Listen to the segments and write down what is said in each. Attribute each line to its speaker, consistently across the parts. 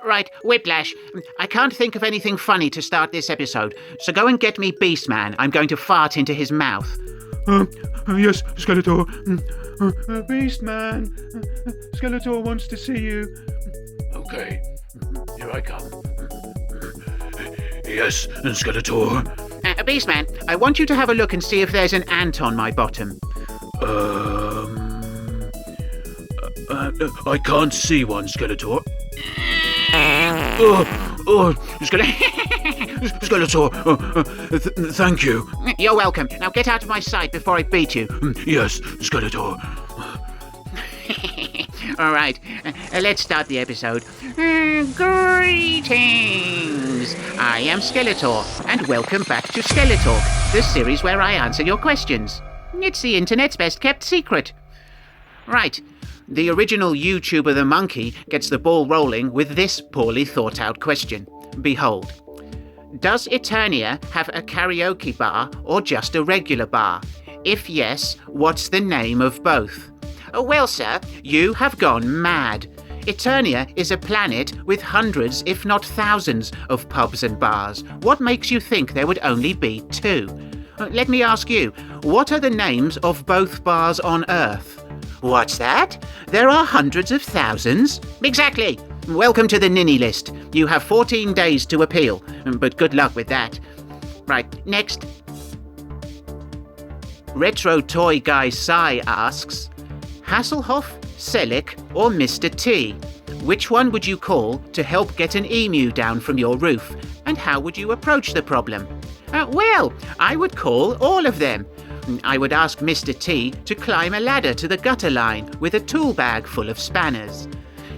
Speaker 1: Right, Whiplash. I can't think of anything funny to start this episode, so go and get me Beastman. I'm going to fart into his mouth.
Speaker 2: Yes, Skeletor. Beastman. Skeletor wants to see you.
Speaker 3: Okay, here I come. Yes, Skeletor.
Speaker 1: Beastman, I want you to have a look and see if there's an ant on my bottom.
Speaker 3: I can't see one, Skeletor. Skeletor, thank you.
Speaker 1: You're welcome. Now get out of my sight before I beat you.
Speaker 3: Yes, Skeletor.
Speaker 1: All right, let's start the episode. Greetings! I am Skeletor, and welcome back to SkeleTalk, the series where I answer your questions. It's the internet's best kept secret. Right, the original YouTuber the Monkey gets the ball rolling with this poorly thought out question. Behold. Does Eternia have a karaoke bar or just a regular bar? If yes, what's the name of both? Well, sir, you have gone mad. Eternia is a planet with hundreds, if not thousands, of pubs and bars. What makes you think there would only be 2? Let me ask you, what are the names of both bars on Earth? What's that? There are hundreds of thousands? Exactly. Welcome to the ninny list. You have 14 days to appeal, but good luck with that. Right, next. Retro Toy Guy Sai asks, Hasselhoff, Selick, or Mr. T? Which one would you call to help get an emu down from your roof? And how would you approach the problem? Well, I would call all of them. I would ask Mr. T to climb a ladder to the gutter line with a tool bag full of spanners.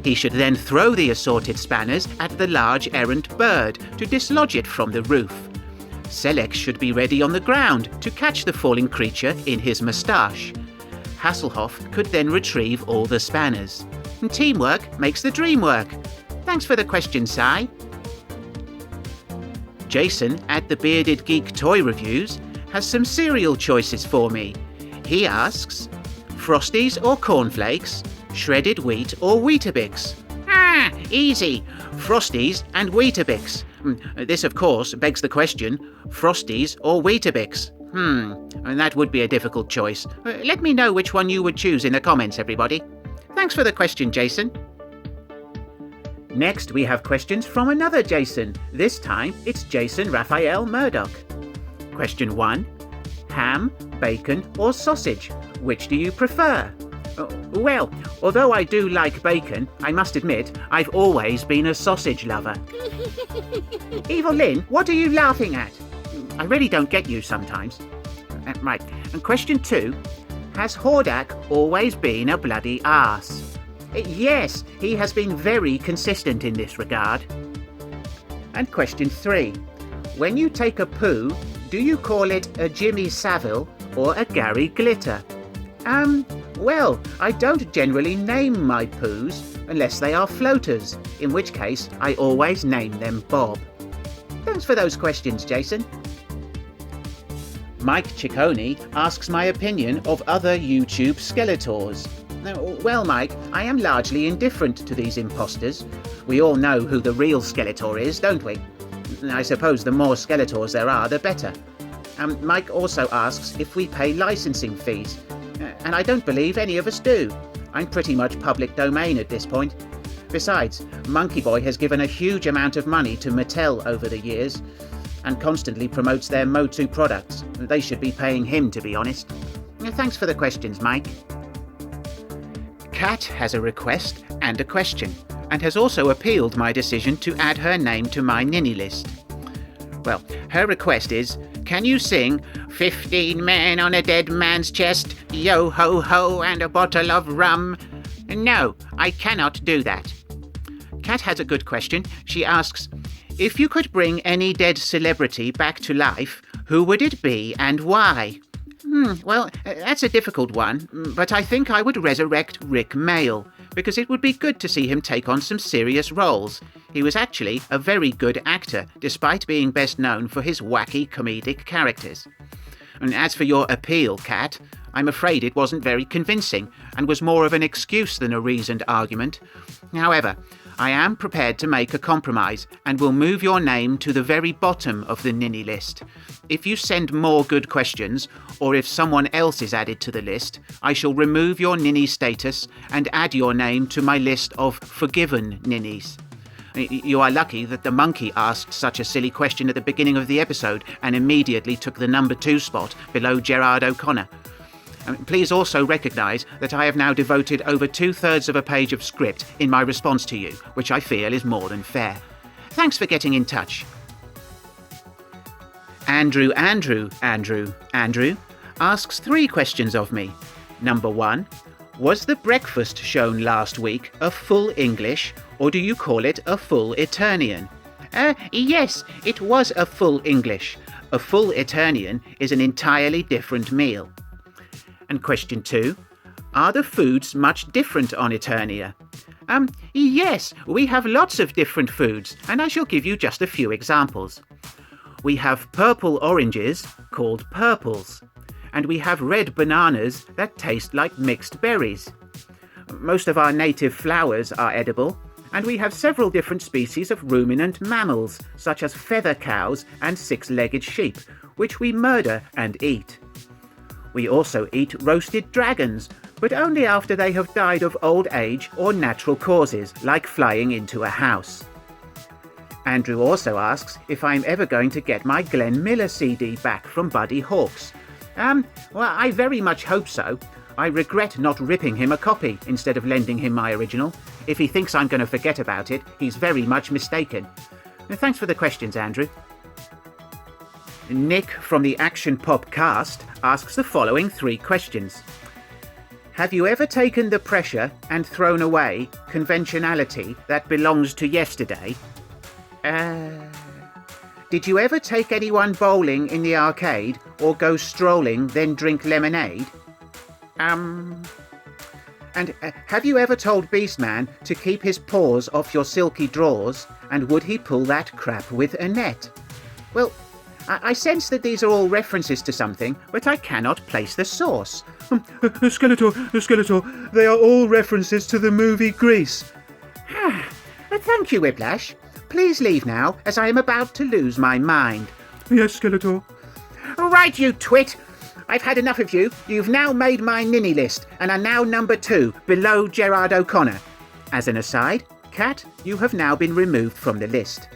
Speaker 1: He should then throw the assorted spanners at the large errant bird to dislodge it from the roof. Selleck should be ready on the ground to catch the falling creature in his moustache. Hasselhoff could then retrieve all the spanners. Teamwork makes the dream work. Thanks for the question, Si. Jason at the Bearded Geek Toy Reviews has some cereal choices for me. He asks, Frosties or cornflakes, shredded wheat or Weetabix? Easy. Frosties and Weetabix. This, of course, begs the question, Frosties or Weetabix? And that would be a difficult choice. Let me know which one you would choose in the comments, everybody. Thanks for the question, Jason. Next, we have questions from another Jason. This time, it's Jason Raphael Murdoch. Question 1. Ham, bacon, or sausage? Which do you prefer? Well, although I do like bacon, I must admit, I've always been a sausage lover. Evil Lynn, what are you laughing at? I really don't get you sometimes. Right, and question 2. Has Hordak always been a bloody arse? Yes, he has been very consistent in this regard. And question 3. When you take a poo, do you call it a Jimmy Savile or a Gary Glitter? Well, I don't generally name my poos unless they are floaters, in which case I always name them Bob. Thanks for those questions, Jason. Mike Ciccone asks my opinion of other YouTube Skeletors. Well, Mike, I am largely indifferent to these imposters. We all know who the real Skeletor is, don't we? I suppose the more Skeletors there are, the better. Mike also asks if we pay licensing fees. And I don't believe any of us do. I'm pretty much public domain at this point. Besides, Monkey Boy has given a huge amount of money to Mattel over the years and constantly promotes their MOTU products. They should be paying him, to be honest. Thanks for the questions, Mike. Kat has a request and a question, and has also appealed my decision to add her name to my ninny list. Well, her request is, can you sing 15 men on a dead man's chest, yo ho ho and a bottle of rum? No, I cannot do that. Kat has a good question. She asks, if you could bring any dead celebrity back to life, who would it be and why? Well, that's a difficult one, but I think I would resurrect Rick Mail, because it would be good to see him take on some serious roles. He was actually a very good actor, despite being best known for his wacky comedic characters. And as for your appeal, Kat, I'm afraid it wasn't very convincing and was more of an excuse than a reasoned argument. However, I am prepared to make a compromise and will move your name to the very bottom of the ninny list. If you send more good questions, or if someone else is added to the list, I shall remove your ninny status and add your name to my list of forgiven ninnies. You are lucky that the monkey asked such a silly question at the beginning of the episode and immediately took the number 2 spot below Gerard O'Connor. Please also recognise that I have now devoted over 2/3 of a page of script in my response to you, which I feel is more than fair. Thanks for getting in touch. Andrew asks 3 questions of me. Number 1, was the breakfast shown last week a full English, or do you call it a full Eternian? Yes, it was a full English. A full Eternian is an entirely different meal. And question 2, are the foods much different on Eternia? Yes, we have lots of different foods, and I shall give you just a few examples. We have purple oranges, called purples, and we have red bananas that taste like mixed berries. Most of our native flowers are edible, and we have several different species of ruminant mammals, such as feather cows and 6-legged sheep, which we murder and eat. We also eat roasted dragons, but only after they have died of old age or natural causes, like flying into a house. Andrew also asks if I'm ever going to get my Glenn Miller CD back from Buddy Hawks. Well, I very much hope so. I regret not ripping him a copy instead of lending him my original. If he thinks I'm going to forget about it, he's very much mistaken. Thanks for the questions, Andrew. Nick from the Action Pop cast asks the following 3 questions. Have you ever taken the pressure and thrown away conventionality that belongs to yesterday? Did you ever take anyone bowling in the arcade or go strolling then drink lemonade? And have you ever told Beastman to keep his paws off your silky drawers, and would he pull that crap with a net? Well, I sense that these are all references to something, but I cannot place the source.
Speaker 2: Skeletor, they are all references to the movie Grease.
Speaker 1: Thank you, Whiplash. Please leave now, as I am about to lose my mind.
Speaker 2: Yes, Skeletor.
Speaker 1: Right, you twit! I've had enough of you. You've now made my ninny list, and are now number 2, below Gerard O'Connor. As an aside, Cat, you have now been removed from the list.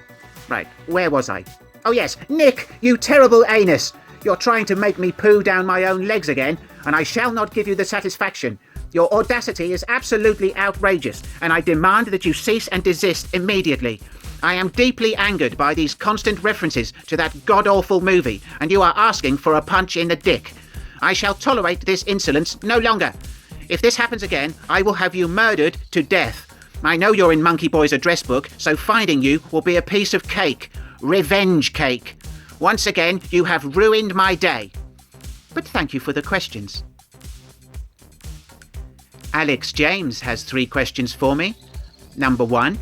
Speaker 1: Right, where was I? Oh yes, Nick, you terrible anus! You're trying to make me poo down my own legs again, and I shall not give you the satisfaction. Your audacity is absolutely outrageous, and I demand that you cease and desist immediately. I am deeply angered by these constant references to that god-awful movie, and you are asking for a punch in the dick. I shall tolerate this insolence no longer. If this happens again, I will have you murdered to death. I know you're in Monkey Boy's address book, so finding you will be a piece of cake. Revenge cake. Once again, you have ruined my day. But thank you for the questions. Alex James has 3 questions for me. Number 1,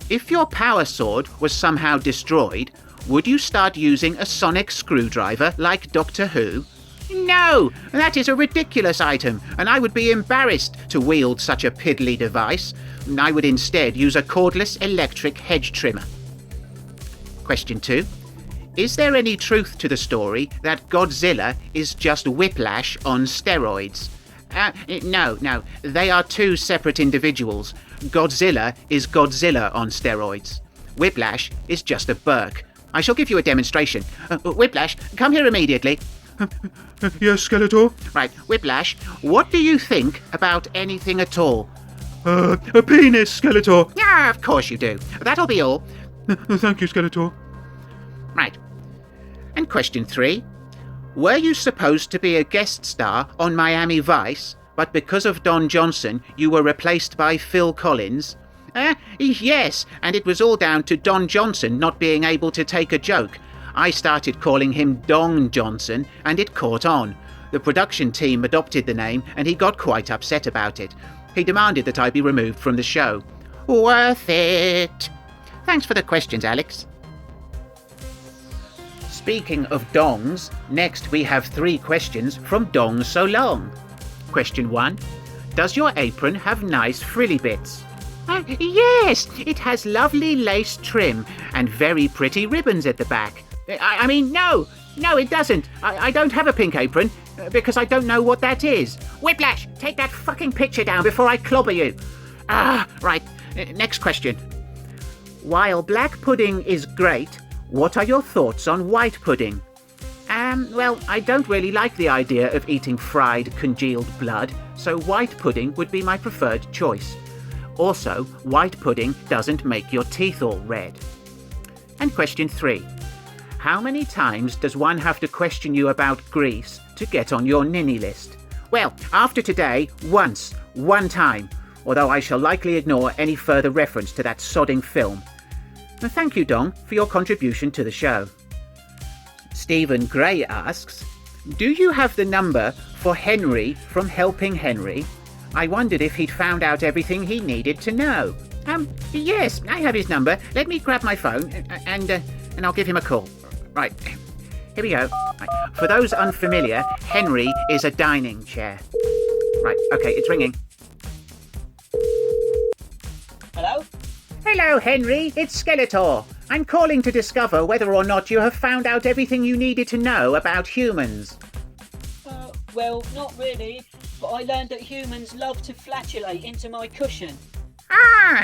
Speaker 1: if your power sword was somehow destroyed, would you start using a sonic screwdriver like Doctor Who? No, that is a ridiculous item, and I would be embarrassed to wield such a piddly device. I would instead use a cordless electric hedge trimmer. Question 2. Is there any truth to the story that Godzilla is just Whiplash on steroids? No, they are 2 separate individuals. Godzilla is Godzilla on steroids. Whiplash is just a Burke. I shall give you a demonstration. Whiplash, come here immediately.
Speaker 2: Yes, Skeletor?
Speaker 1: Right, Whiplash, what do you think about anything at all?
Speaker 2: A penis, Skeletor.
Speaker 1: Yeah, of course you do. That'll be all.
Speaker 2: Thank you, Skeletor.
Speaker 1: Right. And question 3. Were you supposed to be a guest star on Miami Vice, but because of Don Johnson, you were replaced by Phil Collins? Yes, and it was all down to Don Johnson not being able to take a joke. I started calling him Dong Johnson, and it caught on. The production team adopted the name, and he got quite upset about it. He demanded that I be removed from the show. Worth it. Thanks for the questions, Alex. Speaking of dongs, next we have 3 questions from Dong So Long. Question 1. Does your apron have nice frilly bits? Yes, it has lovely lace trim and very pretty ribbons at the back. I mean, no, it doesn't. I don't have a pink apron because I don't know what that is. Whiplash, take that fucking picture down before I clobber you. Right, next question. While black pudding is great, what are your thoughts on white pudding? Well, I don't really like the idea of eating fried, congealed blood, so white pudding would be my preferred choice. Also, white pudding doesn't make your teeth all red. And question 3. How many times does one have to question you about Greece to get on your ninny list? Well, after today, one time, although I shall likely ignore any further reference to that sodding film. Thank you, Dong, for your contribution to the show. Stephen Gray asks, do you have the number for Henry from Helping Henry? I wondered if he'd found out everything he needed to know. Yes, I have his number. Let me grab my phone and I'll give him a call. Right, here we go. Right. For those unfamiliar, Henry is a dining chair. Right, okay, it's ringing.
Speaker 4: Hello?
Speaker 1: Hello, Henry. It's Skeletor. I'm calling to discover whether or not you have found out everything you needed to know about humans.
Speaker 4: Well, not really, but I learned that humans love to flatulate into my cushion.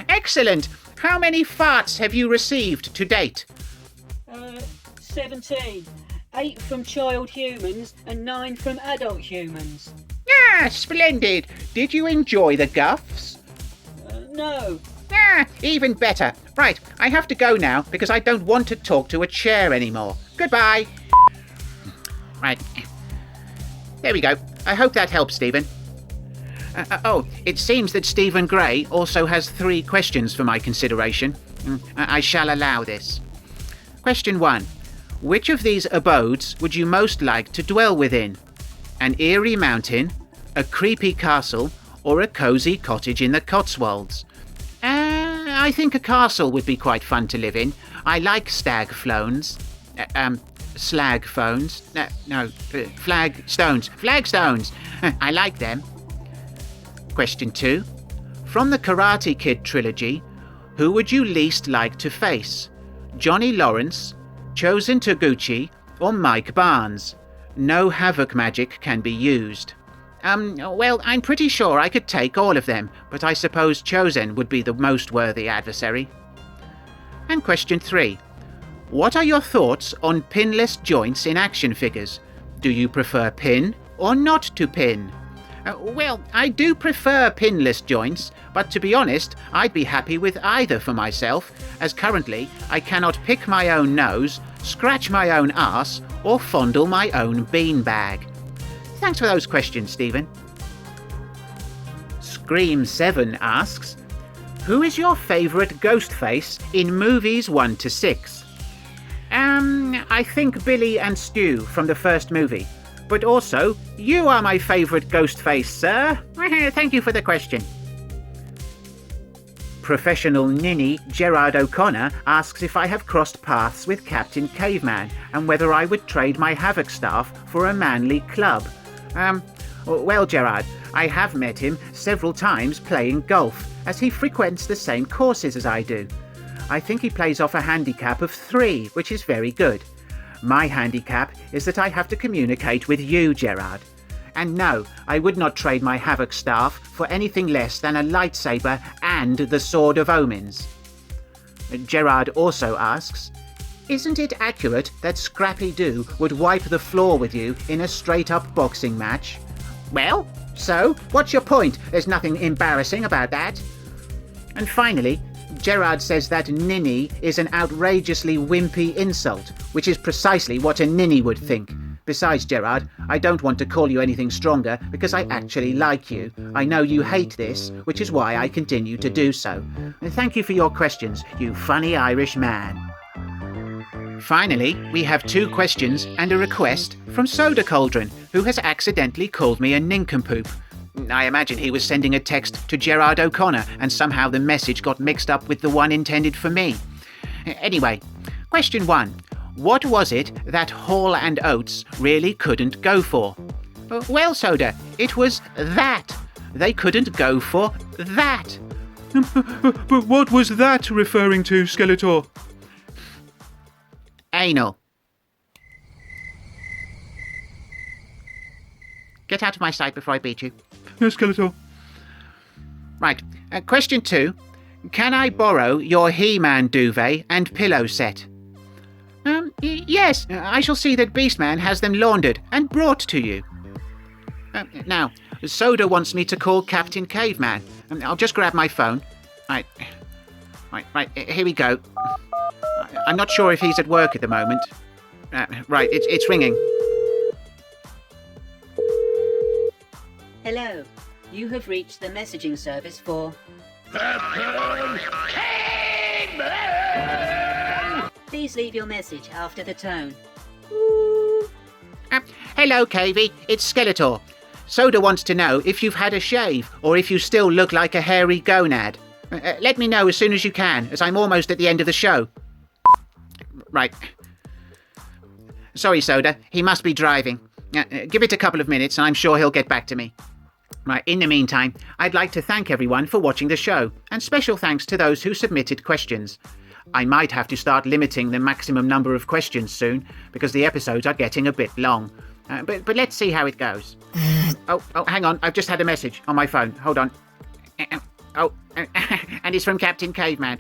Speaker 1: Excellent. How many farts have you received to date?
Speaker 4: 17. 8 from child humans and 9 from adult humans.
Speaker 1: Splendid. Did you enjoy the guffs?
Speaker 4: No.
Speaker 1: Even better. Right, I have to go now because I don't want to talk to a chair anymore. Goodbye. Right. There we go. I hope that helps, Stephen. It seems that Stephen Gray also has 3 questions for my consideration. I shall allow this. Question 1. Which of these abodes would you most like to dwell within? An eerie mountain, a creepy castle, or a cosy cottage in the Cotswolds? I think a castle would be quite fun to live in. I like flagstones. I like them. Question 2. From the Karate Kid trilogy, who would you least like to face? Johnny Lawrence, Chosen Toguchi, or Mike Barnes? No havoc magic can be used. Well, I'm pretty sure I could take all of them, but I suppose Chosen would be the most worthy adversary. And question 3. What are your thoughts on pinless joints in action figures? Do you prefer pin or not to pin? Well, I do prefer pinless joints, but to be honest, I'd be happy with either for myself, as currently I cannot pick my own nose, scratch my own arse, or fondle my own beanbag. Thanks for those questions, Stephen. Scream7 asks, who is your favourite ghost face in movies 1 to 6? I think Billy and Stu from the first movie. But also, you are my favourite ghost face, sir. Thank you for the question. Professional ninny Gerard O'Connor asks if I have crossed paths with Captain Caveman and whether I would trade my Havoc staff for a manly club. Well, Gerard, I have met him several times playing golf, as he frequents the same courses as I do. I think he plays off a handicap of 3, which is very good. My handicap is that I have to communicate with you, Gerard. And no, I would not trade my Havoc staff for anything less than a lightsaber and the Sword of Omens. Gerard also asks, isn't it accurate that Scrappy-Doo would wipe the floor with you in a straight-up boxing match? Well, so, what's your point? There's nothing embarrassing about that. And finally, Gerard says that ninny is an outrageously wimpy insult, which is precisely what a ninny would think. Besides, Gerard, I don't want to call you anything stronger because I actually like you. I know you hate this, which is why I continue to do so. And thank you for your questions, you funny Irish man. Finally, we have 2 questions and a request from Soda Cauldron, who has accidentally called me a nincompoop. I imagine he was sending a text to Gerard O'Connor and somehow the message got mixed up with the one intended for me. Anyway, question 1. What was it that Hall and Oates really couldn't go for? Well, Soda, it was that. They couldn't go for that.
Speaker 2: But what was that referring to, Skeletor?
Speaker 1: Anal. Get out of my sight before I beat you.
Speaker 2: Yes, Skeletor.
Speaker 1: Right. Question 2. Can I borrow your He-Man duvet and pillow set? Yes. I shall see that Beastman has them laundered and brought to you. Now, Soda wants me to call Captain Caveman. I'll just grab my phone. Right. Here we go. I'm not sure if he's at work at the moment. Right, it's ringing.
Speaker 4: Hello. You have reached the messaging service for... Please leave your message after the tone.
Speaker 1: Hello, Cavey. It's Skeletor. Soda wants to know if you've had a shave or if you still look like a hairy gonad. Let me know as soon as you can, as I'm almost at the end of the show. Right. Sorry, Soda. He must be driving. Give it a couple of minutes and I'm sure he'll get back to me. Right, in the meantime, I'd like to thank everyone for watching the show, and special thanks to those who submitted questions. I might have to start limiting the maximum number of questions soon, because the episodes are getting a bit long. But let's see how it goes. Oh, hang on, I've just had a message on my phone. Hold on. And it's from Captain Caveman.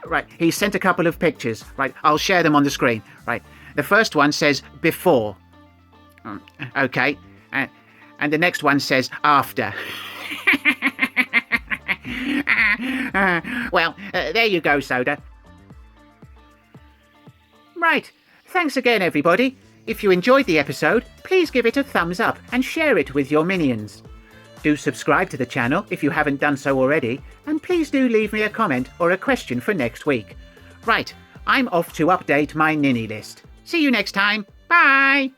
Speaker 1: Right, he sent a couple of pictures. Right, I'll share them on the screen. Right, the first one says before. Okay. And the next one says after. Well, there you go, Soda. Right. Thanks again, everybody. If you enjoyed the episode, please give it a thumbs up and share it with your minions. Do subscribe to the channel if you haven't done so already, and please do leave me a comment or a question for next week. Right. I'm off to update my ninny list. See you next time. Bye!